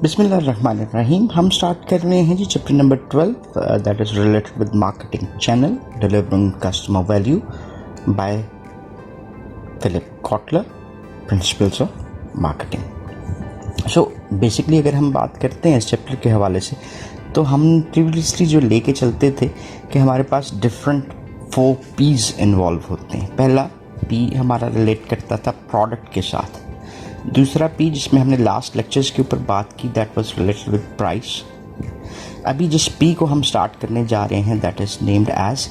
बिस्मिल्लाहिर्रहमानिर्रहीम। हम स्टार्ट कर रहे हैं जी chapter number 12 that is related with marketing channel delivering customer value by Philip Kotler, principles of marketing. So basically अगर हम बात करते हैं इस चैप्टर के हवाले से, तो हम प्रीवियसली जो लेके चलते थे कि हमारे पास डिफरेंट 4 P's इन्वॉल्व होते हैं। पहला P हमारा रिलेट करता था प्रोडक्ट के साथ। दूसरा P जिसमें हमने लास्ट लेक्चर्स के ऊपर बात की that was related with price. अभी जिस P को हम स्टार्ट करने जा रहे हैं that is named as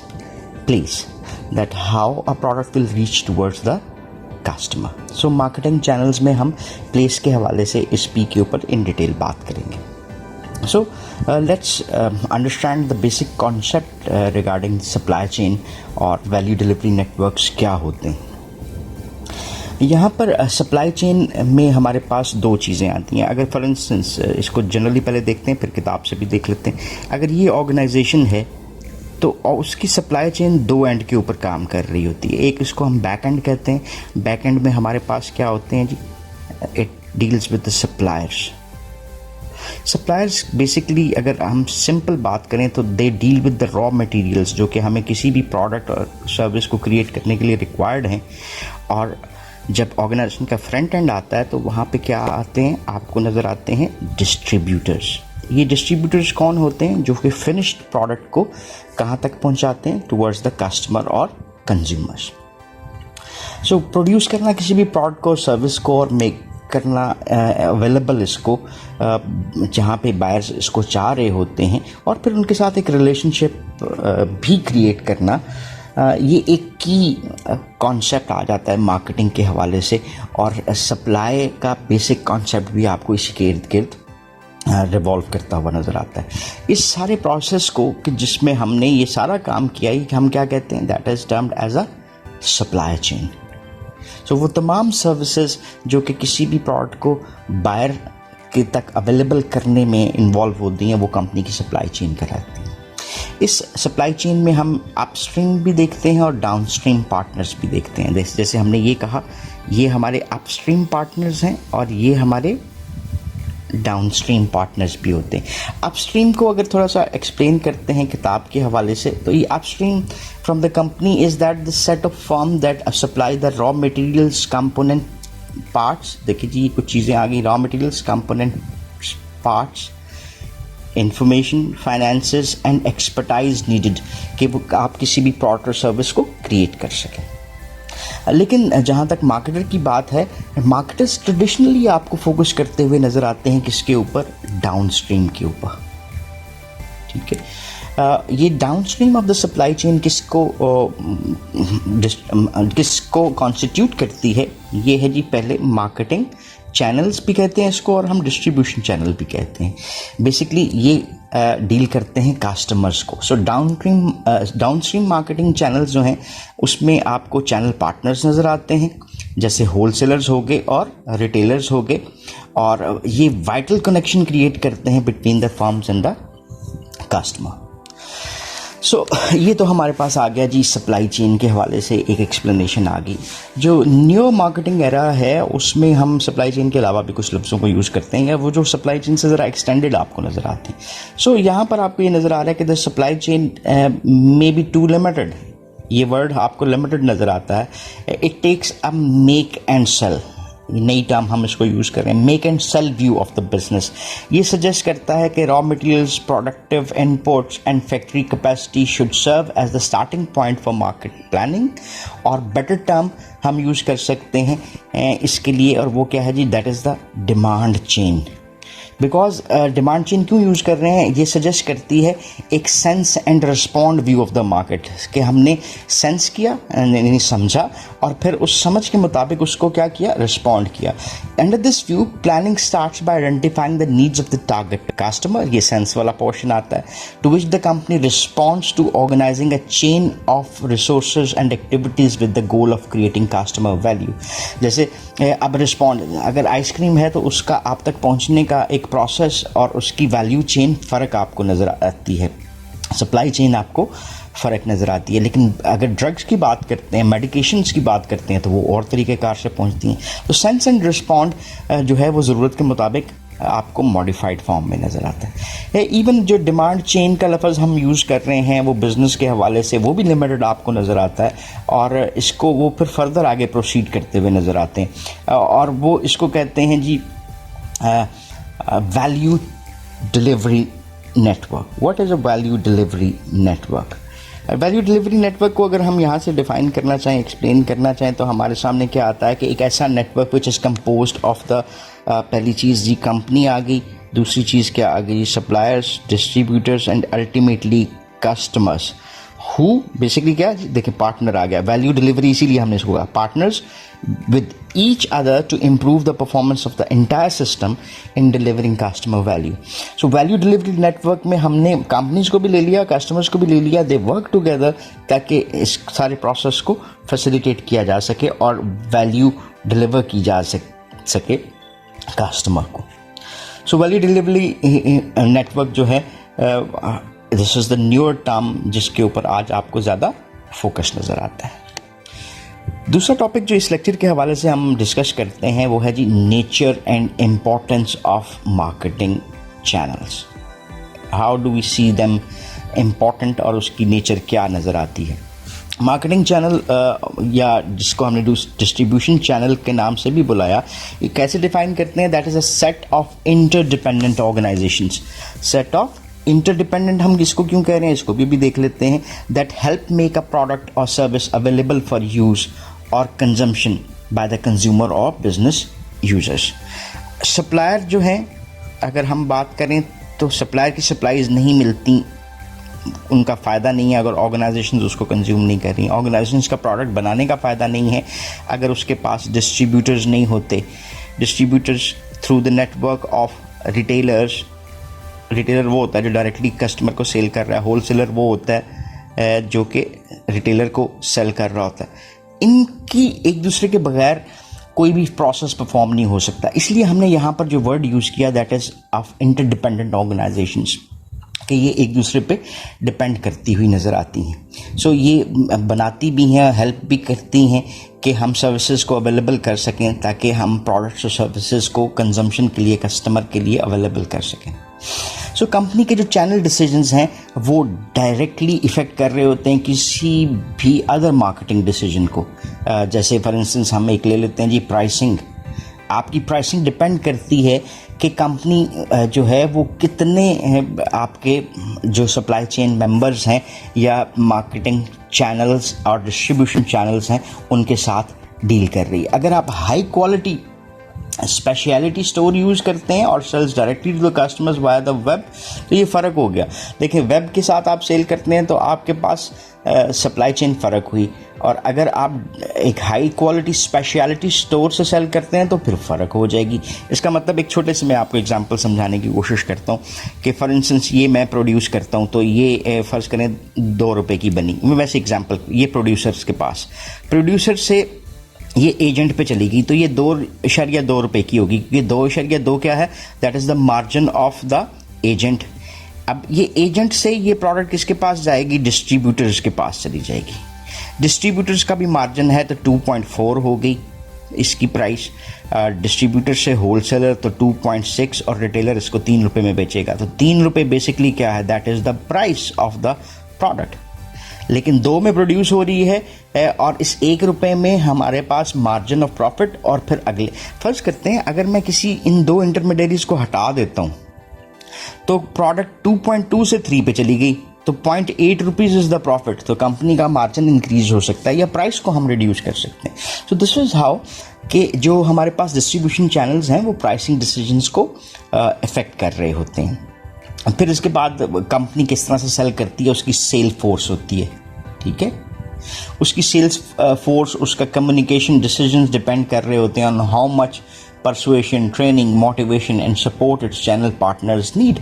place, that how a product will reach towards the customer. So marketing channels में हम प्लेस के हवाले से इस P के ऊपर इन डिटेल बात करेंगे। So let's understand the basic concept regarding supply chain और value delivery networks क्या होते हैं। यहाँ पर सप्लाई चेन में हमारे पास 2 चीज़ें आती हैं। अगर फॉर इंस्टेंस इसको जनरली पहले देखते हैं फिर किताब से भी देख लेते हैं। अगर ये ऑर्गेनाइजेशन है तो उसकी सप्लाई चेन 2 एंड के ऊपर काम कर रही होती है। एक इसको हम बैक एंड कहते हैं। बैक एंड में हमारे पास क्या होते हैं जी, it deals with the suppliers. Suppliers basically अगर हम सिंपल बात करें तो they deal with the raw materials जो कि हमें किसी भी प्रोडक्ट और सर्विस को क्रिएट करने के लिए रिक्वायर्ड हैं। और जब ऑर्गेनाइजेशन का फ्रंट एंड आता है तो वहाँ पे क्या आते हैं, आपको नज़र आते हैं डिस्ट्रीब्यूटर्स। ये डिस्ट्रीब्यूटर्स कौन होते हैं, जो कि फिनिश्ड प्रोडक्ट को कहाँ तक पहुँचाते हैं, टुवर्ड्स द कस्टमर और कंज्यूमर्स। सो प्रोड्यूस करना किसी भी प्रोडक्ट को, सर्विस को और मेक करना अवेलेबल इसको जहाँ पे बायर्स इसको चाह रहे होते हैं, और फिर उनके साथ एक रिलेशनशिप भी क्रिएट करना, ये एक की कॉन्सेप्ट आ जाता है मार्केटिंग के हवाले से। और सप्लाई का बेसिक कॉन्सेप्ट भी आपको इसी के इर्द गिर्द रिवॉल्व करता हुआ नज़र आता है। इस सारे प्रोसेस को कि जिसमें हमने ये सारा काम किया ही हम क्या कहते हैं, that is termed as a supply chain. So वो तमाम सर्विसेज जो कि किसी भी प्रोडक्ट को बायर के तक अवेलेबल करने में इन्वॉल्व होती हैं, वो कंपनी की सप्लाई चेन कहलाती है। इस सप्लाई चेन में हम अपस्ट्रीम भी देखते हैं और डाउनस्ट्रीम पार्टनर्स भी देखते हैं। जैसे हमने ये कहा, ये हमारे अपस्ट्रीम पार्टनर्स हैं और ये हमारे डाउनस्ट्रीम पार्टनर्स भी होते हैं। अपस्ट्रीम को अगर थोड़ा सा एक्सप्लेन करते हैं किताब के हवाले से, तो ये upstream from the company is that the set of firm that supply the raw materials component parts. देखिए जी, कुछ चीज़ें आ गई, raw materials, component parts, information, finances and expertise needed कि वो आप किसी भी प्रोडक्ट और सर्विस को क्रिएट कर सकें। लेकिन जहाँ तक मार्केटर की बात है, मार्केटर्स ट्रेडिशनली आपको फोकस करते हुए नज़र आते हैं किसके ऊपर, डाउनस्ट्रीम के ऊपर। ठीक है, ये downstream of the supply chain किसको कॉन्स्टिट्यूट करती है, ये है जी पहले मार्केटिंग चैनल्स भी कहते हैं इसको, और हम डिस्ट्रीब्यूशन चैनल भी कहते हैं। बेसिकली ये डील करते हैं कस्टमर्स को। सो डाउनस्ट्रीम मार्केटिंग चैनल्स जो हैं उसमें आपको चैनल पार्टनर्स नज़र आते हैं, जैसे होलसेलर्स हो गए और रिटेलर्स हो गए, और ये वाइटल कनेक्शन क्रिएट करते हैं between the firms and the customer. So ये तो हमारे पास आ गया जी, सप्लाई चेन के हवाले से एक एक्सप्लेनेशन आ गई। जो न्यू मार्केटिंग एरा है उसमें हम सप्लाई चेन के अलावा भी कुछ लफ्ज़ों को यूज़ करते हैं, या वो जो सप्लाई चेन से ज़रा एक्सटेंडेड आपको नज़र आती है। सो यहाँ पर आपको ये नज़र आ रहा है कि the supply chain may be too limited. ये वर्ड आपको लिमिटेड नज़र आता है। It takes a make and sell, नई टर्म हम इसको यूज़ कर रहे हैं, make and sell view of the business. ये सजेस्ट करता है कि raw materials, productive inputs and factory capacity should serve as the starting point for market planning. और बेटर टर्म हम यूज़ कर सकते हैं इसके लिए, और वो क्या है जी, that is the demand chain. Because demand chain क्यों यूज़ कर रहे हैं, ये सजेस्ट करती है एक sense and respond view of the market, कि हमने सेंस किया, यानी समझा, और फिर उस समझ के मुताबिक उसको क्या किया, रिस्पॉन्ड किया। Under this view planning starts by identifying the needs of the target customer, ये सेंस वाला पोर्शन आता है, to which the company responds to organizing a chain of resources and activities with the goal of creating customer value. जैसे अब respond, अगर ice cream है तो उसका आप तक पहुंचने का एक प्रोसेस और उसकी वैल्यू चेन फ़र्क आपको नज़र आती है, सप्लाई चेन आपको फ़र्क नज़र आती है। लेकिन अगर ड्रग्स की बात करते हैं, मेडिकेशंस की बात करते हैं, तो वो और तरीक़ेकार से पहुंचती हैं। तो सेंस एंड रिस्पॉन्ड जो है वो ज़रूरत के मुताबिक आपको मॉडिफाइड फॉर्म में नज़र आता है। इवन जो डिमांड चेन का लफ्ज़ हम यूज़ कर रहे हैं वो बिज़नेस के हवाले से वो भी लिमिटेड आपको नज़र आता है, और इसको वो फिर फर्दर आगे प्रोसीड करते हुए नज़र आते हैं, और वो इसको कहते हैं जी value delivery network. What is a value delivery network? Value delivery network को अगर हम यहाँ से डिफ़ाइन करना चाहें, एक्सप्लेन करना चाहें, तो हमारे सामने क्या आता है कि एक ऐसा network which is composed of the पहली चीज़ जी कंपनी आ गई, दूसरी चीज़ क्या आ गई, suppliers, distributors and ultimately customers, who basically क्या देखिए पार्टनर आ गया। वैल्यू डिलीवरी इसीलिए हमने इसको कहा partners with each other to improve the performance of the entire system in delivering customer value. So value delivery network में हमने companies को भी ले लिया, customers को भी ले लिया, they work together ताकि इस सारे process को facilitate किया जा सके और value deliver की जा सके customer को। So value delivery network जो है this is the newer term जिसके ऊपर आज आपको ज़्यादा फोकस नज़र आता है। दूसरा टॉपिक जो इस लेक्चर के हवाले से हम डिस्कस करते हैं वो है जी nature and importance of marketing channels. How do we see them important और उसकी नेचर क्या नज़र आती है। मार्केटिंग चैनल या जिसको हमने डिस्ट्रीब्यूशन चैनल के नाम से भी बुलाया, ये कैसे डिफाइन करते हैं? That is a set of interdependent organisations. Set of interdependent हम किसको क्यों कह रहे हैं इसको भी देख लेते हैं। That help make a product और सर्विस अवेलेबल फॉर यूज़ और कंजम्पशन बाय द कंज्यूमर और बिजनेस यूजर्स। सप्लायर जो हैं अगर हम बात करें तो सप्लायर की सप्लाईज नहीं मिलती, उनका फ़ायदा नहीं है अगर ऑर्गेनाइजेशंस उसको कंज्यूम नहीं कर रही। ऑर्गेनाइजेशंस का प्रोडक्ट बनाने का फ़ायदा नहीं है अगर उसके पास डिस्ट्रीब्यूटर्स नहीं होते। Distributors through the network of retailers, retailer वो होता है जो डायरेक्टली कस्टमर को सेल कर रहा है, होलसेलर वो होता है जो कि रिटेलर को सेल कर रहा होता है। इनकी एक दूसरे के बगैर कोई भी प्रोसेस परफॉर्म नहीं हो सकता, इसलिए हमने यहाँ पर जो वर्ड यूज़ किया that is of interdependent organisations, कि ये एक दूसरे पे डिपेंड करती हुई नज़र आती हैं। सो ये बनाती भी हैं, हेल्प भी करती हैं कि हम सर्विसेज को अवेलेबल कर सकें ताकि हम प्रोडक्ट्स और सर्विसेज को कंजम्पशन के लिए कस्टमर के लिए अवेलेबल कर सकें। सो कंपनी के जो चैनल डिसीजंस हैं वो डायरेक्टली इफ़ेक्ट कर रहे होते हैं किसी भी अदर मार्केटिंग डिसीजन को। जैसे फॉर इंस्टेंस हम एक ले लेते हैं जी प्राइसिंग। आपकी प्राइसिंग डिपेंड करती है कि कंपनी जो है वो कितने आपके जो सप्लाई चेन मेंबर्स हैं या मार्केटिंग चैनल्स और डिस्ट्रीब्यूशन चैनल्स हैं उनके साथ डील कर रही है। अगर आप high quality specialty store use करते हैं और sales directly to the customers via the web, तो ये फ़र्क हो गया। देखिए वेब के साथ आप सेल करते हैं तो आपके पास सप्लाई चेन फ़र्क हुई, और अगर आप एक हाई क्वालिटी स्पेशलिटी स्टोर से सेल करते हैं तो फिर फ़र्क हो जाएगी। इसका मतलब एक छोटे से मैं आपको एग्जांपल समझाने की कोशिश करता हूँ कि फॉर इंस्टेंस ये मैं प्रोड्यूस करता हूँ तो ये फ़र्ज़ करें 2 रुपये की बनी, मैं वैसे एग्जांपल ये प्रोड्यूसर्स के पास, प्रोड्यूसर से ये एजेंट पे चलेगी तो ये 2.2 रुपये की होगी, क्योंकि 2.2 क्या है, that is the margin of the agent. अब ये एजेंट से ये प्रोडक्ट किसके पास जाएगी, डिस्ट्रीब्यूटर्स के पास चली जाएगी। डिस्ट्रीब्यूटर्स का भी मार्जिन है तो 2.4 हो गई इसकी प्राइस, डिस्ट्रीब्यूटर से होलसेलर तो 2.6 और रिटेलर इसको 3 रुपये में बेचेगा। तो 3 रुपये बेसिकली क्या है, that is the price of the product. लेकिन 2 में प्रोड्यूस हो रही है और इस 1 रुपये में हमारे पास मार्जिन ऑफ प्रॉफिट। और फिर अगले फर्ज करते हैं अगर मैं किसी इन 2 इंटरमीडिएरीज को हटा देता हूँ तो प्रोडक्ट 2.2 से 3 पे चली गई तो 0.8 रुपीज़ इज़ द प्रॉफिट। तो कंपनी का मार्जिन इंक्रीज हो सकता है या प्राइस को हम रिड्यूस कर सकते हैं। सो दिस इज़ हाउ कि जो हमारे पास डिस्ट्रीब्यूशन चैनल्स हैं वो प्राइसिंग डिसीजंस को इफेक्ट कर रहे होते हैं। फिर इसके बाद कंपनी किस तरह से सेल करती है, उसकी सेल फोर्स होती है, ठीक है। उसकी सेल्स फोर्स, उसका कम्युनिकेशन डिसीजंस डिपेंड कर रहे होते हैं on how much persuasion, training, motivation and support it's channel partners need,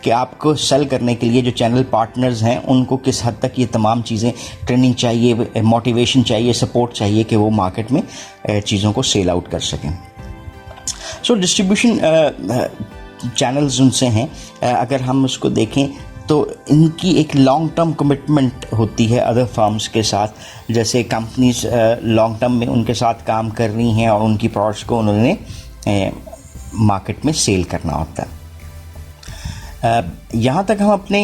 कि आपको सेल करने के लिए जो चैनल पार्टनर्स हैं उनको किस हद तक ये तमाम चीज़ें, ट्रेनिंग चाहिए, मोटिवेशन चाहिए, सपोर्ट चाहिए कि वो मार्केट में चीज़ों को सेल आउट कर सकें। सो डिस्ट्रीब्यूशन चैनल्स उनसे हैं, अगर हम उसको देखें तो इनकी एक लॉन्ग टर्म कमिटमेंट होती है अदर फर्म्स के साथ। जैसे कंपनीज लॉन्ग टर्म में उनके साथ काम कर रही हैं और उनकी प्रोडक्ट्स को उन्होंने मार्केट में सेल करना होता है। यहाँ तक हम अपने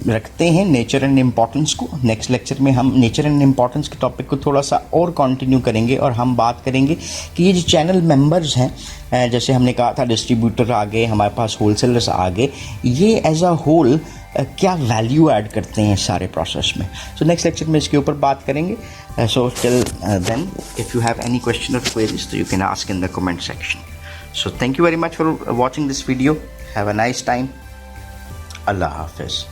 रखते हैं नेचर एंड इम्पॉर्टेंस को। नेक्स्ट लेक्चर में हम नेचर एंड इम्पॉर्टेंस के टॉपिक को थोड़ा सा और कंटिन्यू करेंगे और हम बात करेंगे कि ये जो चैनल मेंबर्स हैं, जैसे हमने कहा था डिस्ट्रीब्यूटर आ गए, हमारे पास होलसेलर्स आ गए, ये एज अ होल क्या वैल्यू ऐड करते हैं सारे प्रोसेस में। सो नेक्स्ट लेक्चर में इसके ऊपर बात करेंगे। So till then if you have any question और क्वेरीज तो you can ask in the comment section. So thank you very much for watching this video. Have a nice time. अल्लाह हाफिज़।